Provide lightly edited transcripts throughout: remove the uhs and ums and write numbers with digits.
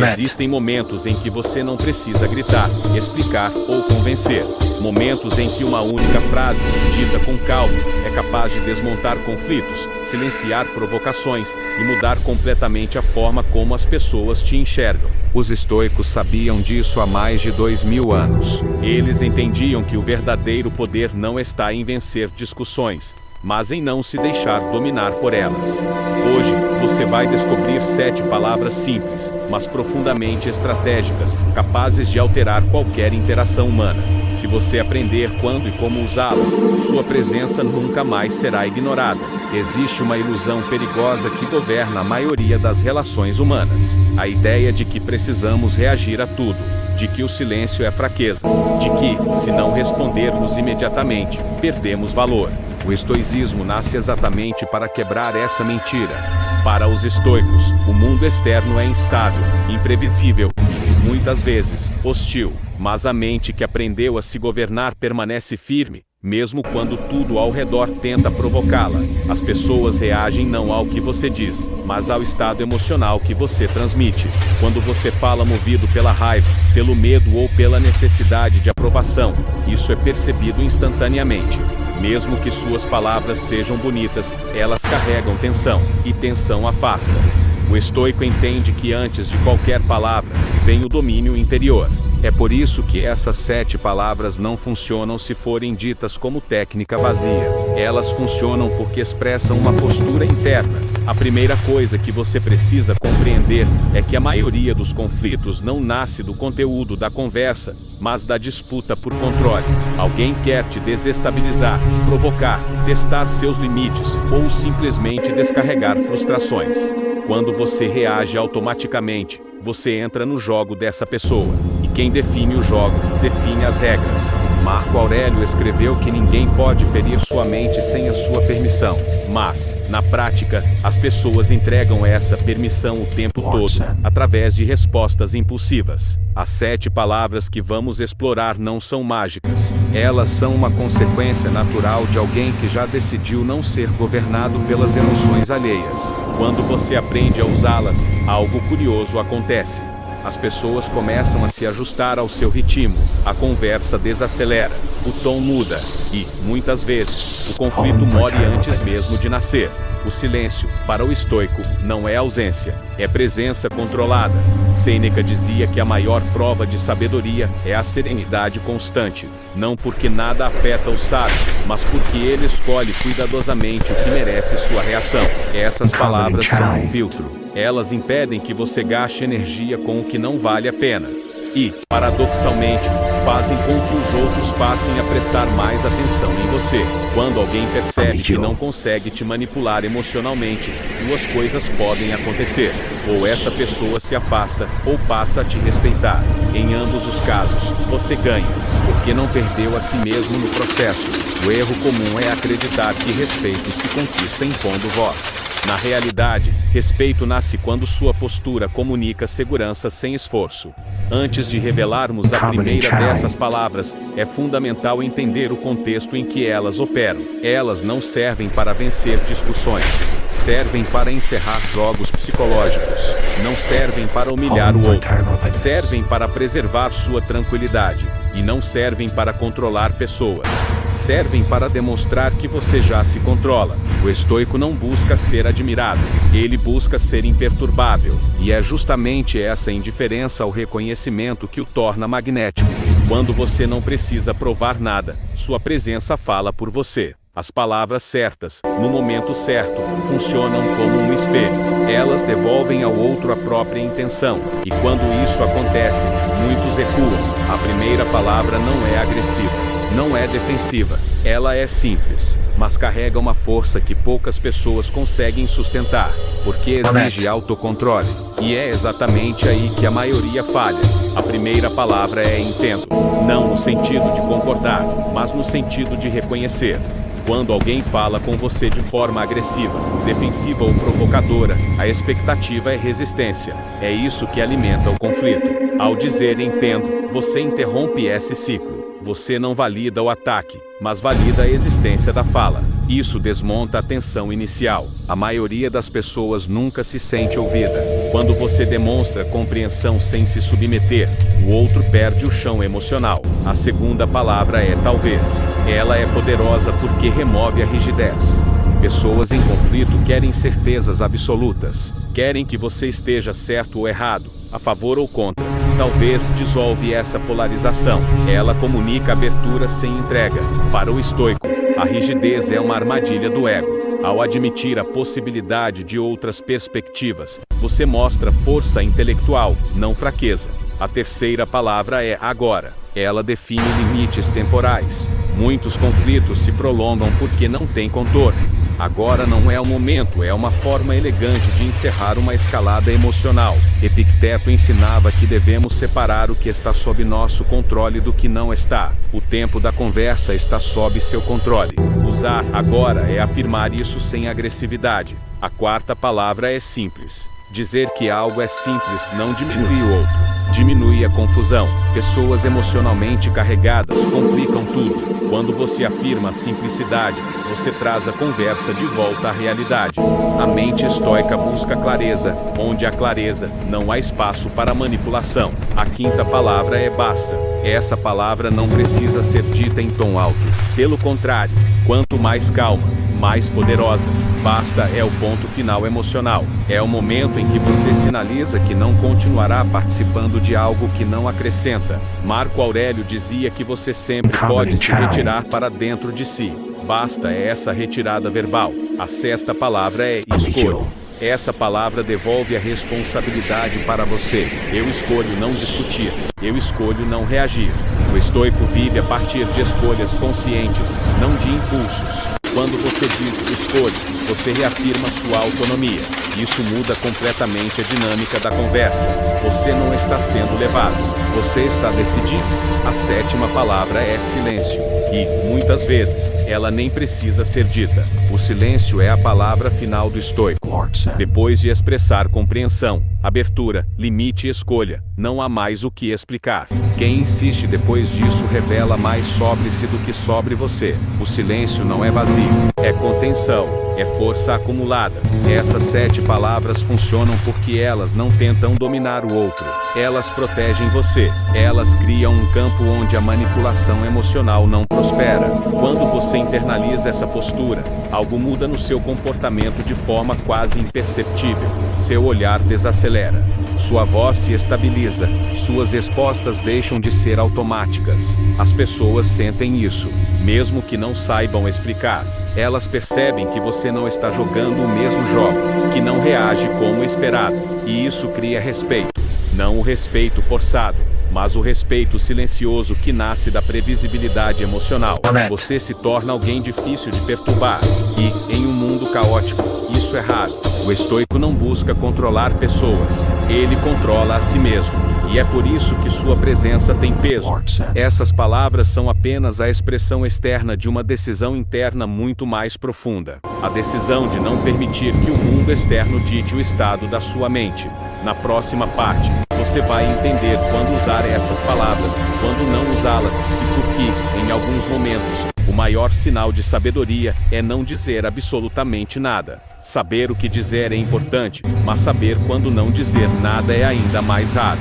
Existem momentos em que você não precisa gritar, explicar ou convencer. Momentos em que uma única frase, dita com calma, é capaz de desmontar conflitos, silenciar provocações e mudar completamente a forma como as pessoas te enxergam. Os estoicos sabiam disso há mais de 2000 anos. Eles entendiam que o verdadeiro poder não está em vencer discussões, mas em não se deixar dominar por elas. Hoje, você vai descobrir 7 palavras simples, mas profundamente estratégicas, capazes de alterar qualquer interação humana. Se você aprender quando e como usá-las, sua presença nunca mais será ignorada. Existe uma ilusão perigosa que governa a maioria das relações humanas. A ideia de que precisamos reagir a tudo, de que o silêncio é fraqueza, de que, se não respondermos imediatamente, perdemos valor. O estoicismo nasce exatamente para quebrar essa mentira. Para os estoicos, o mundo externo é instável, imprevisível e, muitas vezes, hostil. Mas a mente que aprendeu a se governar permanece firme, mesmo quando tudo ao redor tenta provocá-la. As pessoas reagem não ao que você diz, mas ao estado emocional que você transmite. Quando você fala movido pela raiva, pelo medo ou pela necessidade de aprovação, isso é percebido instantaneamente. Mesmo que suas palavras sejam bonitas, elas carregam tensão, e tensão afasta. O estoico entende que antes de qualquer palavra, vem o domínio interior. É por isso que essas 7 palavras não funcionam se forem ditas como técnica vazia. Elas funcionam porque expressam uma postura interna. A primeira coisa que você precisa compreender é que a maioria dos conflitos não nasce do conteúdo da conversa, mas da disputa por controle. Alguém quer te desestabilizar, provocar, testar seus limites ou simplesmente descarregar frustrações. Quando você reage automaticamente, você entra no jogo dessa pessoa. E quem define o jogo, define as regras. Marco Aurélio escreveu que ninguém pode ferir sua mente sem a sua permissão. Mas, na prática, as pessoas entregam essa permissão o tempo todo, através de respostas impulsivas. As 7 palavras que vamos explorar não são mágicas. Elas são uma consequência natural de alguém que já decidiu não ser governado pelas emoções alheias. Quando você aprende a usá-las, algo curioso acontece. As pessoas começam a se ajustar ao seu ritmo, a conversa desacelera, o tom muda e, muitas vezes, o conflito morre antes mesmo de nascer. O silêncio, para o estoico, não é ausência, é presença controlada. Sêneca dizia que a maior prova de sabedoria é a serenidade constante, não porque nada afeta o sábio, mas porque ele escolhe cuidadosamente o que merece sua reação. Essas palavras são um filtro. Elas impedem que você gaste energia com o que não vale a pena. E, paradoxalmente, fazem com que os outros passem a prestar mais atenção em você. Quando alguém percebe que não consegue te manipular emocionalmente, 2 coisas podem acontecer. Ou essa pessoa se afasta, ou passa a te respeitar. Em ambos os casos, você ganha, porque não perdeu a si mesmo no processo. O erro comum é acreditar que respeito se conquista impondo voz. Na realidade, respeito nasce quando sua postura comunica segurança sem esforço. Antes de revelarmos a primeira dessas palavras, é fundamental entender o contexto em que elas operam. Elas não servem para vencer discussões. Servem para encerrar jogos psicológicos. Não servem para humilhar o outro. Servem para preservar sua tranquilidade. E não servem para controlar pessoas. Servem para demonstrar que você já se controla. O estoico não busca ser admirado, ele busca ser imperturbável. E é justamente essa indiferença ao reconhecimento que o torna magnético. Quando você não precisa provar nada, sua presença fala por você. As palavras certas, no momento certo, funcionam como um espelho. Elas devolvem ao outro a própria intenção. E quando isso acontece, muitos recuam. A primeira palavra não é agressiva. Não é defensiva, ela é simples, mas carrega uma força que poucas pessoas conseguem sustentar, porque exige autocontrole. E é exatamente aí que a maioria falha. A primeira palavra é entendo, não no sentido de concordar, mas no sentido de reconhecer. Quando alguém fala com você de forma agressiva, defensiva ou provocadora, a expectativa é resistência. É isso que alimenta o conflito. Ao dizer entendo, você interrompe esse ciclo. Você não valida o ataque, mas valida a existência da fala. Isso desmonta a tensão inicial. A maioria das pessoas nunca se sente ouvida. Quando você demonstra compreensão sem se submeter, o outro perde o chão emocional. A segunda palavra é talvez. Ela é poderosa porque remove a rigidez. Pessoas em conflito querem certezas absolutas. Querem que você esteja certo ou errado, a favor ou contra. Talvez dissolve essa polarização. Ela comunica abertura sem entrega. Para o estoico, a rigidez é uma armadilha do ego. Ao admitir a possibilidade de outras perspectivas, você mostra força intelectual, não fraqueza. A terceira palavra é agora. Ela define limites temporais. Muitos conflitos se prolongam porque não têm contorno. Agora não é o momento, é uma forma elegante de encerrar uma escalada emocional. Epicteto ensinava que devemos separar o que está sob nosso controle do que não está. O tempo da conversa está sob seu controle. Usar agora é afirmar isso sem agressividade. A quarta palavra é simples. Dizer que algo é simples não diminui o outro. Diminui a confusão. Pessoas emocionalmente carregadas complicam tudo. Quando você afirma a simplicidade, você traz a conversa de volta à realidade. A mente estoica busca clareza. Onde há clareza, não há espaço para manipulação. A quinta palavra é basta. Essa palavra não precisa ser dita em tom alto. Pelo contrário, quanto mais calma, mais poderosa. Basta é o ponto final emocional. É o momento em que você sinaliza que não continuará participando de algo que não acrescenta. Marco Aurélio dizia que você sempre pode se retirar para dentro de si. Basta é essa retirada verbal. A sexta palavra é escolha. Essa palavra devolve a responsabilidade para você. Eu escolho não discutir. Eu escolho não reagir. O estoico vive a partir de escolhas conscientes, não de impulsos. Quando você diz escolha, você reafirma sua autonomia. Isso muda completamente a dinâmica da conversa. Você não está sendo levado, você está decidindo. A sétima palavra é silêncio. E, muitas vezes, ela nem precisa ser dita. O silêncio é a palavra final do estoico. Depois de expressar compreensão, abertura, limite e escolha, não há mais o que explicar. Quem insiste depois disso revela mais sobre-se do que sobre você. O silêncio não é vazio, é contenção, é força acumulada. Essas 7 palavras funcionam porque elas não tentam dominar o outro. Elas protegem você. Elas criam um campo onde a manipulação emocional não prospera. Quando você internaliza essa postura, algo muda no seu comportamento de forma quase imperceptível. Seu olhar desacelera. Sua voz se estabiliza. Suas respostas deixam de ser automáticas. As pessoas sentem isso, mesmo que não saibam explicar. Elas percebem que você não está jogando o mesmo jogo, que não reage como esperado. E isso cria respeito. Não o respeito forçado, mas o respeito silencioso que nasce da previsibilidade emocional. Você se torna alguém difícil de perturbar. E, em um mundo caótico, isso é raro. O estoico não busca controlar pessoas. Ele controla a si mesmo. E é por isso que sua presença tem peso. Essas palavras são apenas a expressão externa de uma decisão interna muito mais profunda. A decisão de não permitir que o mundo externo dite o estado da sua mente. Na próxima parte, você vai entender quando usar essas palavras, quando não usá-las e por que, em alguns momentos, o maior sinal de sabedoria é não dizer absolutamente nada. Saber o que dizer é importante, mas saber quando não dizer nada é ainda mais raro.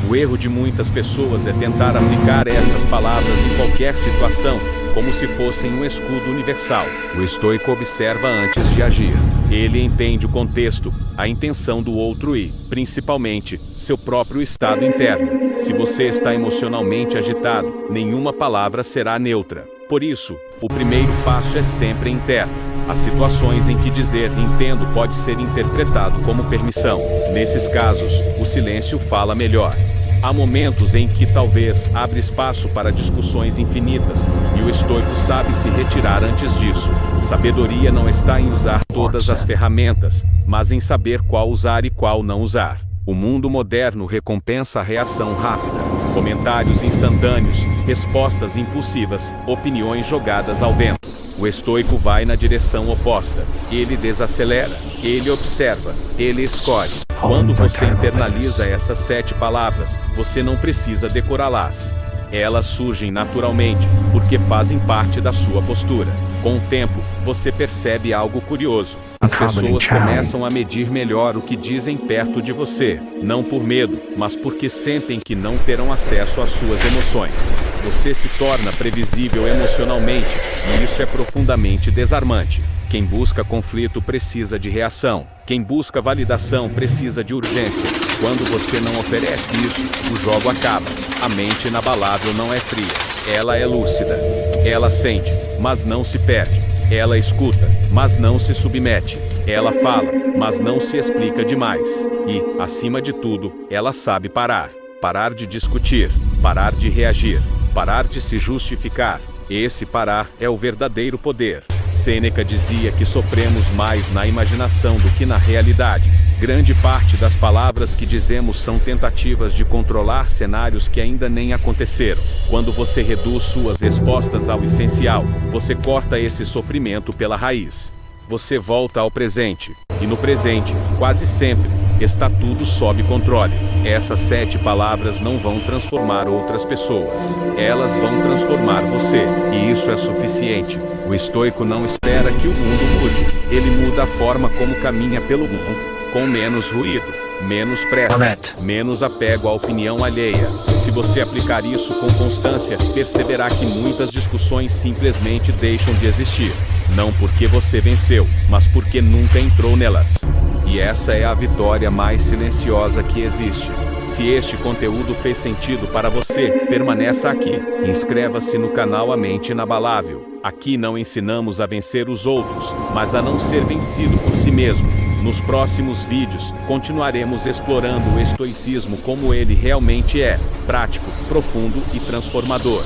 O erro de muitas pessoas é tentar aplicar essas palavras em qualquer situação, como se fossem um escudo universal. O estoico observa antes de agir. Ele entende o contexto, a intenção do outro e, principalmente, seu próprio estado interno. Se você está emocionalmente agitado, nenhuma palavra será neutra. Por isso, o primeiro passo é sempre interno. Há situações em que dizer entendo pode ser interpretado como permissão. Nesses casos, o silêncio fala melhor. Há momentos em que talvez abre espaço para discussões infinitas, e o estoico sabe se retirar antes disso. Sabedoria não está em usar todas as ferramentas, mas em saber qual usar e qual não usar. O mundo moderno recompensa a reação rápida, comentários instantâneos, respostas impulsivas, opiniões jogadas ao vento. O estoico vai na direção oposta. Ele desacelera, ele observa, ele escolhe. Quando você internaliza essas 7 palavras, você não precisa decorá-las. Elas surgem naturalmente, porque fazem parte da sua postura. Com o tempo, você percebe algo curioso. As pessoas começam a medir melhor o que dizem perto de você, não por medo, mas porque sentem que não terão acesso às suas emoções. Você se torna previsível emocionalmente, e isso é profundamente desarmante. Quem busca conflito precisa de reação. Quem busca validação precisa de urgência. Quando você não oferece isso, o jogo acaba. A mente inabalável não é fria. Ela é lúcida. Ela sente, mas não se perde. Ela escuta, mas não se submete. Ela fala, mas não se explica demais. E, acima de tudo, ela sabe parar. Parar de discutir. Parar de reagir. Parar de se justificar. Esse parar é o verdadeiro poder. Sêneca dizia que sofremos mais na imaginação do que na realidade. Grande parte das palavras que dizemos são tentativas de controlar cenários que ainda nem aconteceram. Quando você reduz suas respostas ao essencial, você corta esse sofrimento pela raiz. Você volta ao presente. E no presente, quase sempre, está tudo sob controle. Essas 7 palavras não vão transformar outras pessoas. Elas vão transformar você. E isso é suficiente. O estoico não espera que o mundo mude. Ele muda a forma como caminha pelo mundo. Com menos ruído, menos pressa, menos apego à opinião alheia. Se você aplicar isso com constância, perceberá que muitas discussões simplesmente deixam de existir. Não porque você venceu, mas porque nunca entrou nelas. E essa é a vitória mais silenciosa que existe. Se este conteúdo fez sentido para você, permaneça aqui. Inscreva-se no canal A Mente Inabalável. Aqui não ensinamos a vencer os outros, mas a não ser vencido por si mesmo. Nos próximos vídeos, continuaremos explorando o estoicismo como ele realmente é, prático, profundo e transformador.